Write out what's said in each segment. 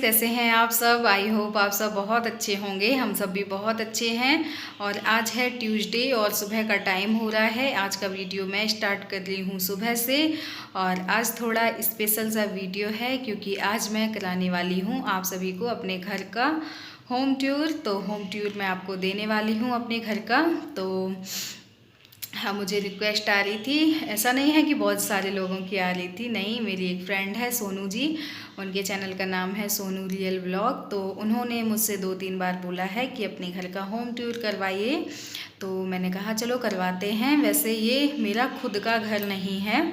कैसे हैं आप सब। आई होप आप सब बहुत अच्छे होंगे। हम सब भी बहुत अच्छे हैं। और आज है ट्यूसडे और सुबह का टाइम हो रहा है। आज का वीडियो मैं स्टार्ट कर रही हूँ सुबह से। और आज थोड़ा स्पेशल सा वीडियो है क्योंकि आज मैं कराने वाली हूँ आप सभी को अपने घर का होम टूर। तो होम टूर मैं आपको देने वाली हूँ अपने घर का। तो हाँ, मुझे रिक्वेस्ट आ रही थी, ऐसा नहीं है कि बहुत सारे लोगों की आ रही थी, नहीं, मेरी एक फ्रेंड है सोनू जी, उनके चैनल का नाम है सोनू रियल व्लॉग। तो उन्होंने मुझसे 2-3 बार बोला है कि अपने घर का होम टूर करवाइए। तो मैंने कहा चलो करवाते हैं। वैसे ये मेरा खुद का घर नहीं है,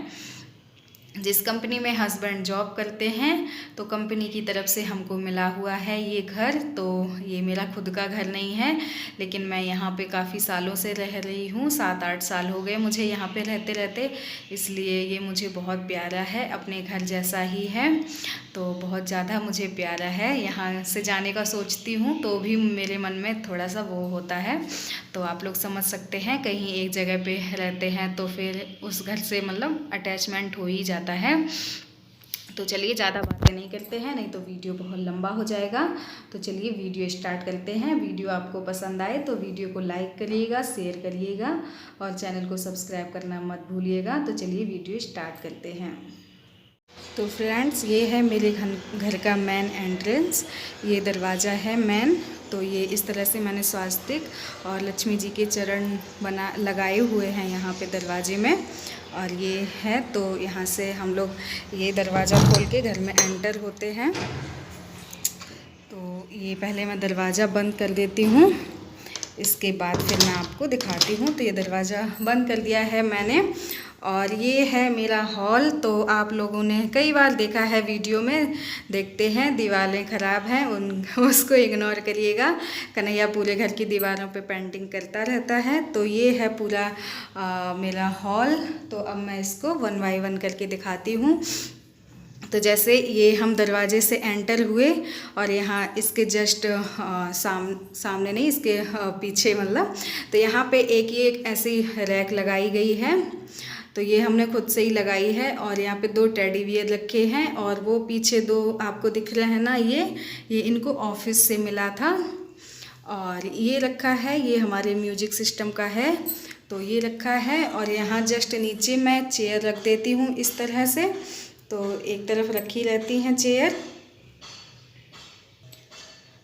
जिस कंपनी में हस्बैंड जॉब करते हैं तो कंपनी की तरफ से हमको मिला हुआ है ये घर। तो ये मेरा खुद का घर नहीं है, लेकिन मैं यहाँ पे काफ़ी सालों से रह रही हूँ। 7-8 साल हो गए मुझे यहाँ पे रहते रहते, इसलिए ये मुझे बहुत प्यारा है, अपने घर जैसा ही है। तो बहुत ज़्यादा मुझे प्यारा है। यहाँ से जाने का सोचती हूँ तो भी मेरे मन में थोड़ा सा वो होता है। तो आप लोग समझ सकते हैं, कहीं एक जगह पे रहते हैं तो फिर उस घर से मतलब अटैचमेंट हो ही जाता है। तो चलिए ज़्यादा बातें नहीं करते हैं, नहीं तो वीडियो बहुत लंबा हो जाएगा। तो चलिए वीडियो स्टार्ट करते हैं। वीडियो आपको पसंद आए तो वीडियो को लाइक करिएगा, शेयर करिएगा और चैनल को सब्सक्राइब करना मत भूलिएगा। तो चलिए वीडियो स्टार्ट करते हैं। तो फ्रेंड्स, ये है मेरे घर का मेन एंट्रेंस। ये दरवाज़ा है मेन। तो ये इस तरह से मैंने स्वास्तिक और लक्ष्मी जी के चरण लगाए हुए हैं यहाँ पे दरवाजे में। और ये है, तो यहाँ से हम लोग ये दरवाज़ा खोल के घर में एंटर होते हैं। तो ये पहले मैं दरवाज़ा बंद कर देती हूँ, इसके बाद फिर मैं आपको दिखाती हूँ। तो ये दरवाज़ा बंद कर दिया है मैंने। और ये है मेरा हॉल। तो आप लोगों ने कई बार देखा है, वीडियो में देखते हैं दीवारें ख़राब हैं, उसको इग्नोर करिएगा। कन्हैया पूरे घर की दीवारों पे पेंटिंग करता रहता है। तो ये है पूरा मेरा हॉल। तो अब मैं इसको 1 बाय 1 करके दिखाती हूँ। तो जैसे ये हम दरवाजे से एंटर हुए और यहाँ इसके जस्ट सामने नहीं, इसके पीछे मतलब, तो यहाँ पे एक ऐसी रैक लगाई गई है। तो ये हमने खुद से ही लगाई है। और यहाँ पे 2 टेडी बियर रखे हैं और वो पीछे 2 आपको दिख रहे हैं ना, ये इनको ऑफिस से मिला था। और ये रखा है, ये हमारे म्यूजिक सिस्टम का है। तो ये रखा है और यहाँ जस्ट नीचे मैं चेयर रख देती हूँ इस तरह से। तो एक तरफ रखी रहती हैं चेयर,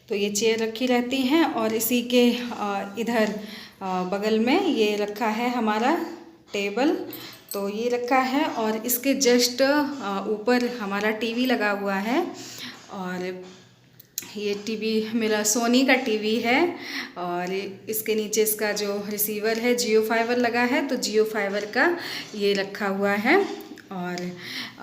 तो ये चेयर रखी रहती हैं। और इसी के इधर बगल में ये रखा है हमारा टेबल। तो ये रखा है और इसके जस्ट ऊपर हमारा टीवी लगा हुआ है। और ये टीवी मेरा सोनी का टीवी है। और इसके नीचे इसका जो रिसीवर है जियो फाइबर लगा है, तो जियो फाइबर का ये रखा हुआ है। और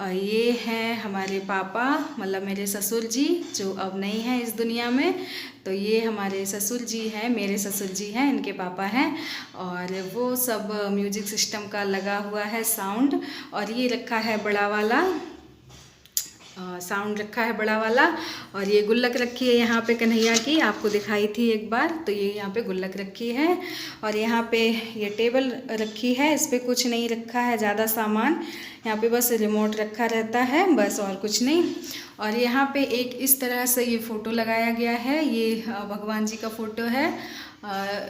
ये हैं हमारे पापा, मतलब मेरे ससुर जी, जो अब नहीं हैं इस दुनिया में। तो ये हमारे ससुर जी हैं, मेरे ससुर जी हैं, इनके पापा हैं। और वो सब म्यूजिक सिस्टम का लगा हुआ है साउंड। और ये रखा है बड़ा वाला साउंड रखा है बड़ा वाला। और ये गुल्लक रखी है यहाँ पे कन्हैया की, आपको दिखाई थी एक बार। तो ये यहाँ पे गुल्लक रखी है। और यहाँ पे ये टेबल रखी है, इस पर कुछ नहीं रखा है ज़्यादा सामान। यहाँ पे बस रिमोट रखा रहता है, बस, और कुछ नहीं। और यहाँ पे एक इस तरह से ये फ़ोटो लगाया गया है। ये भगवान जी का फ़ोटो है,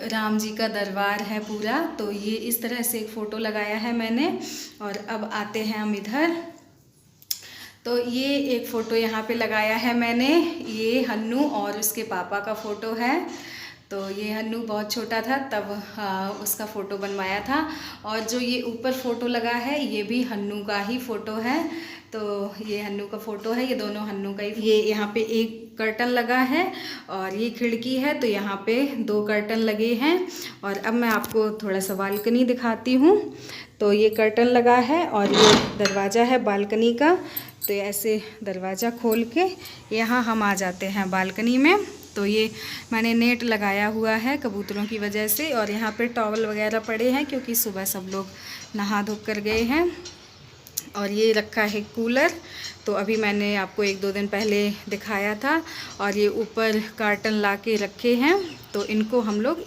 राम जी का दरबार है पूरा। तो ये इस तरह से एक फ़ोटो लगाया है मैंने। और अब आते हैं हम इधर। तो ये एक फ़ोटो यहाँ पे लगाया है मैंने, ये हन्नू और उसके पापा का फ़ोटो है। तो ये हन्नू बहुत छोटा था तब उसका फ़ोटो बनवाया था। और जो ये ऊपर फ़ोटो लगा है ये भी हन्नू का ही फ़ोटो है। तो ये हन्नू का फ़ोटो है, ये दोनों हन्नू का ही। ये यहाँ पे एक कर्टन लगा है और ये खिड़की है, तो यहाँ पे 2 कर्टन लगे हैं। और अब मैं आपको थोड़ा सा बालकनी दिखाती हूँ। तो ये कर्टन लगा है और ये दरवाज़ा है बालकनी का। तो ऐसे दरवाज़ा खोल के यहाँ हम आ जाते हैं बालकनी में। तो ये मैंने नेट लगाया हुआ है कबूतरों की वजह से। और यहाँ पे टॉवल वगैरह पड़े हैं क्योंकि सुबह सब लोग नहा धो कर गए हैं। और ये रखा है कूलर। तो अभी मैंने आपको 1-2 दिन पहले दिखाया था। और ये ऊपर कार्टन ला के रखे हैं, तो इनको हम लोग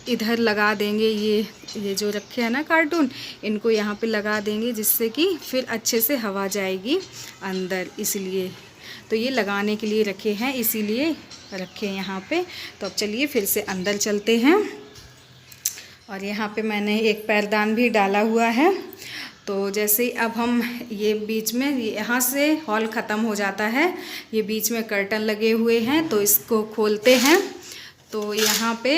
इधर लगा देंगे। ये जो रखे हैं ना कार्टून, इनको यहाँ पे लगा देंगे, जिससे कि फिर अच्छे से हवा जाएगी अंदर, इसलिए। तो ये लगाने के लिए रखे हैं, इसीलिए रखे यहाँ पे। तो अब चलिए फिर से अंदर चलते हैं। और यहाँ पे मैंने एक पैरदान भी डाला हुआ है। तो जैसे अब हम ये बीच में यहाँ से हॉल ख़त्म हो जाता है, ये बीच में कर्टन लगे हुए हैं, तो इसको खोलते हैं। तो यहाँ पे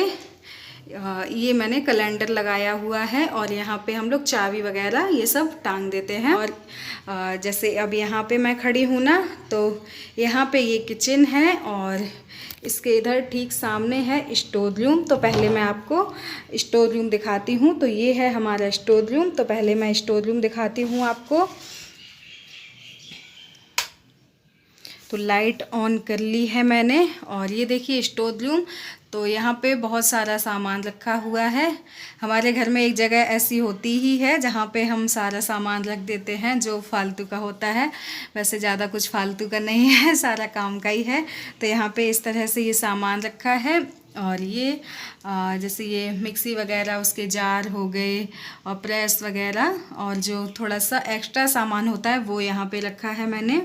ये मैंने कैलेंडर लगाया हुआ है और यहाँ पे हम लोग चाबी वगैरह ये सब टांग देते हैं। और जैसे अब यहाँ पे मैं खड़ी हूँ ना, तो यहाँ पे ये किचन है और इसके इधर ठीक सामने है स्टोर रूम। तो पहले मैं आपको स्टोर रूम दिखाती हूँ। तो ये है हमारा स्टोर रूम। तो पहले मैं स्टोर रूम दिखाती हूँ आपको। तो लाइट ऑन कर ली है मैंने और ये देखिए स्टोर रूम। तो यहाँ पे बहुत सारा सामान रखा हुआ है। हमारे घर में एक जगह ऐसी होती ही है जहाँ पे हम सारा सामान रख देते हैं जो फालतू का होता है। वैसे ज़्यादा कुछ फालतू का नहीं है, सारा काम का ही है। तो यहाँ पे इस तरह से ये सामान रखा है। और ये जैसे ये मिक्सी वगैरह उसके जार हो गए और प्रेस वगैरह और जो थोड़ा सा एक्स्ट्रा सामान होता है वो यहाँ पे रखा है मैंने।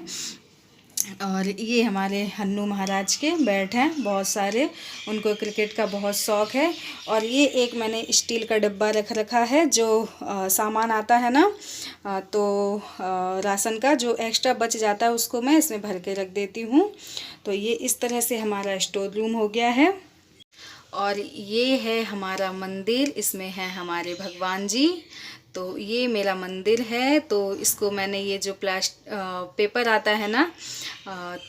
और ये हमारे हन्नू महाराज के बैट हैं बहुत सारे, उनको क्रिकेट का बहुत शौक़ है। और ये एक मैंने स्टील का डब्बा रख रखा है जो सामान आता है ना, तो राशन का जो एक्स्ट्रा बच जाता है उसको मैं इसमें भर के रख देती हूँ। तो ये इस तरह से हमारा स्टोर रूम हो गया है। और ये है हमारा मंदिर, इसमें है हमारे भगवान जी। तो ये मेरा मंदिर है। तो इसको मैंने ये जो पेपर आता है ना,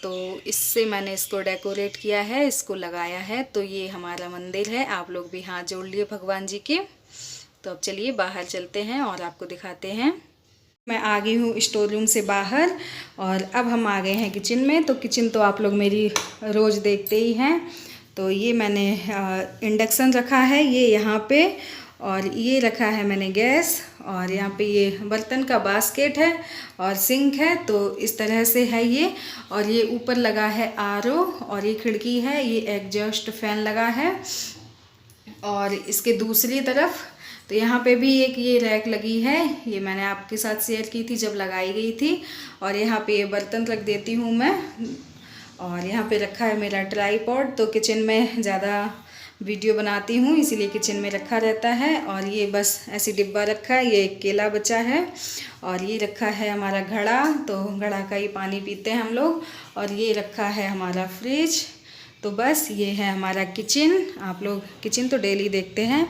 तो इससे मैंने इसको डेकोरेट किया है, इसको लगाया है। तो ये हमारा मंदिर है। आप लोग भी हाथ जोड़ लिए भगवान जी के। तो अब चलिए बाहर चलते हैं और आपको दिखाते हैं। मैं आ गई हूँ स्टोर रूम से बाहर और अब हम आ गए हैं किचन में। तो किचन तो आप लोग मेरी रोज़ देखते ही हैं। तो ये मैंने इंडक्शन रखा है ये यहाँ पे, और ये रखा है मैंने गैस, और यहाँ पे ये बर्तन का बास्केट है और सिंक है। तो इस तरह से है ये। और ये ऊपर लगा है आरओ और ये खिड़की है, ये एग्जॉस्ट फैन लगा है। और इसके दूसरी तरफ तो यहाँ पे भी एक ये रैक लगी है, ये मैंने आपके साथ शेयर की थी जब लगाई गई थी। और यहाँ पे ये बर्तन रख देती हूँ मैं। और यहाँ पे रखा है मेरा ट्राईपॉड। तो किचन में ज़्यादा वीडियो बनाती हूँ इसीलिए किचन में रखा रहता है। और ये बस ऐसे डिब्बा रखा है, ये एक केला बचा है। और ये रखा है हमारा घड़ा, तो घड़ा का ही पानी पीते हैं हम लोग। और ये रखा है हमारा फ्रिज। तो बस ये है हमारा किचन। आप लोग किचन तो डेली देखते हैं।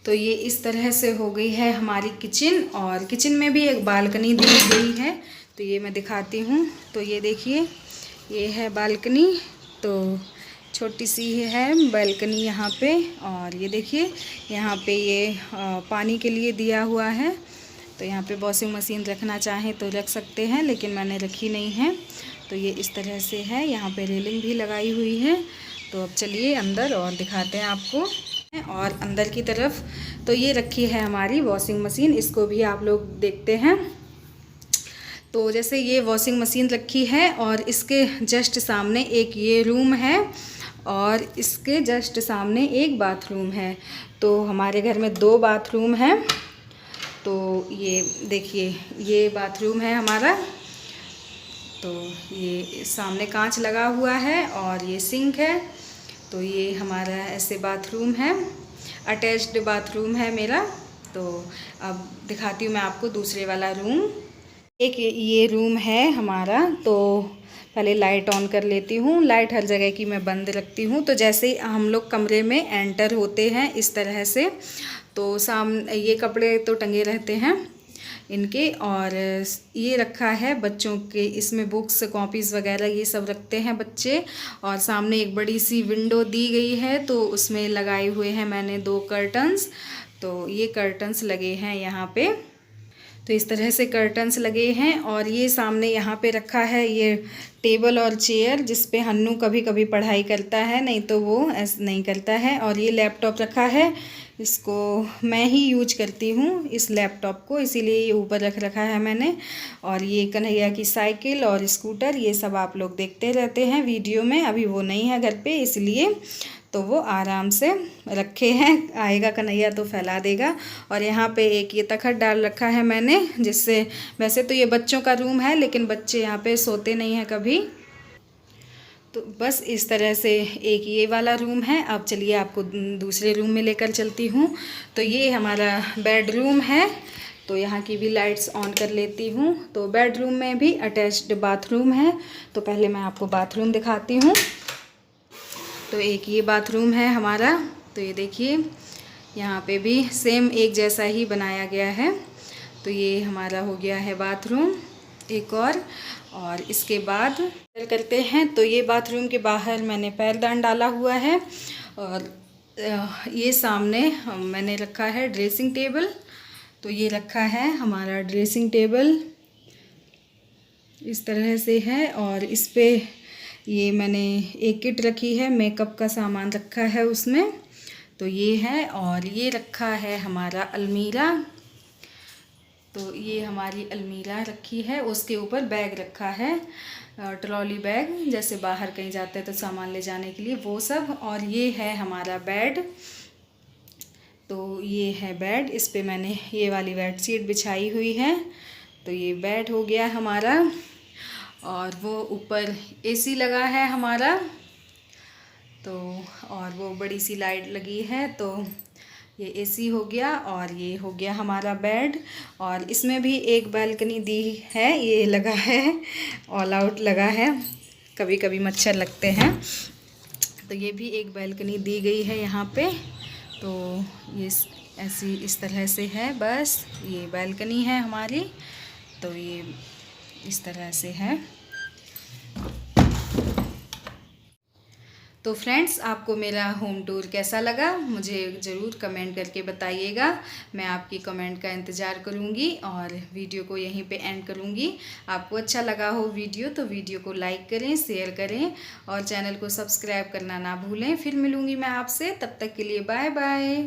तो ये इस तरह से हो गई है हमारी किचन। और किचन में भी एक बालकनी दी गई है, तो ये मैं दिखाती हूँ। तो ये देखिए, ये है बालकनी। तो छोटी सी है बालकनी यहाँ पे। और ये देखिए यहाँ पे ये पानी के लिए दिया हुआ है। तो यहाँ पे वॉशिंग मशीन रखना चाहें तो रख सकते हैं, लेकिन मैंने रखी नहीं है। तो ये इस तरह से है, यहाँ पे रेलिंग भी लगाई हुई है। तो अब चलिए अंदर और दिखाते हैं आपको। और अंदर की तरफ तो ये रखी है हमारी वॉशिंग मशीन, इसको भी आप लोग देखते हैं। तो जैसे ये वॉशिंग मशीन रखी है और इसके जस्ट सामने एक ये रूम है और इसके जस्ट सामने एक बाथरूम है। तो हमारे घर में 2 बाथरूम हैं। तो ये देखिए ये बाथरूम है हमारा। तो ये सामने कांच लगा हुआ है और ये सिंक है। तो ये हमारा ऐसे बाथरूम है, अटैच्ड बाथरूम है मेरा। तो अब दिखाती हूँ मैं आपको दूसरे वाला रूम। एक ये रूम है हमारा। तो पहले लाइट ऑन कर लेती हूँ। लाइट हर जगह की मैं बंद रखती हूँ। तो जैसे ही हम लोग कमरे में एंटर होते हैं इस तरह से, तो सामने ये कपड़े तो टंगे रहते हैं इनके। और ये रखा है बच्चों के, इसमें बुक्स कॉपीज़ वगैरह ये सब रखते हैं बच्चे। और सामने एक बड़ी सी विंडो दी गई है, तो उसमें लगाए हुए हैं मैंने 2 कर्टन्स। तो ये कर्टन्स लगे हैं यहाँ पे। तो इस तरह से कर्टन्स लगे हैं। और ये सामने यहाँ पे रखा है ये टेबल और चेयर, जिस पे हन्नू कभी कभी पढ़ाई करता है, नहीं तो वो ऐसा नहीं करता है। और ये लैपटॉप रखा है, इसको मैं ही यूज करती हूँ इस लैपटॉप को, इसीलिए ये ऊपर रख रखा है मैंने। और ये कन्हैया की साइकिल और स्कूटर, ये सब आप लोग देखते रहते हैं वीडियो में। अभी वो नहीं है घर पे इसलिए। तो वो आराम से रखे हैं। आएगा कन्हैया तो फैला देगा। और यहाँ पे एक ये तखत डाल रखा है मैंने, जिससे वैसे तो ये बच्चों का रूम है लेकिन बच्चे यहाँ पे सोते नहीं हैं कभी। तो बस इस तरह से एक ये वाला रूम है। अब चलिए आपको दूसरे रूम में लेकर चलती हूँ। तो ये हमारा बेडरूम है। तो यहाँ की भी लाइट्स ऑन कर लेती हूँ। तो बेडरूम में भी अटैच्ड बाथरूम है। तो पहले मैं आपको बाथरूम दिखाती हूँ। तो एक ये बाथरूम है हमारा। तो ये देखिए यहाँ पे भी सेम एक जैसा ही बनाया गया है। तो ये हमारा हो गया है बाथरूम एक और इसके बाद करते हैं। तो ये बाथरूम के बाहर मैंने पैरदान डाला हुआ है और ये सामने मैंने रखा है ड्रेसिंग टेबल। तो ये रखा है हमारा ड्रेसिंग टेबल, इस तरह से है। और इस पे ये मैंने एक किट रखी है, मेकअप का सामान रखा है उसमें। तो ये है। और ये रखा है हमारा अलमीरा। तो ये हमारी अलमीरा रखी है, उसके ऊपर बैग रखा है, ट्रॉली बैग, जैसे बाहर कहीं जाते हैं तो सामान ले जाने के लिए वो सब। और ये है हमारा बेड। तो ये है बेड, इस पे मैंने ये वाली बेडशीट बिछाई हुई है। तो ये बेड हो गया हमारा। और वो ऊपर एसी लगा है हमारा। तो और वो बड़ी सी लाइट लगी है। तो ये एसी हो गया और ये हो गया हमारा बेड। और इसमें भी एक बालकनी दी है, ये लगा है, ऑल आउट लगा है, कभी कभी मच्छर लगते हैं। तो ये भी एक बालकनी दी गई है यहाँ पे। तो ये ऐसी इस तरह से है, बस ये बालकनी है हमारी। तो ये इस तरह से है। तो फ्रेंड्स, आपको मेरा होम टूर कैसा लगा मुझे ज़रूर कमेंट करके बताइएगा। मैं आपकी कमेंट का इंतज़ार करूँगी और वीडियो को यहीं पे एंड करूँगी। आपको अच्छा लगा हो वीडियो तो वीडियो को लाइक करें, शेयर करें और चैनल को सब्सक्राइब करना ना भूलें। फिर मिलूँगी मैं आपसे, तब तक के लिए बाय बाय।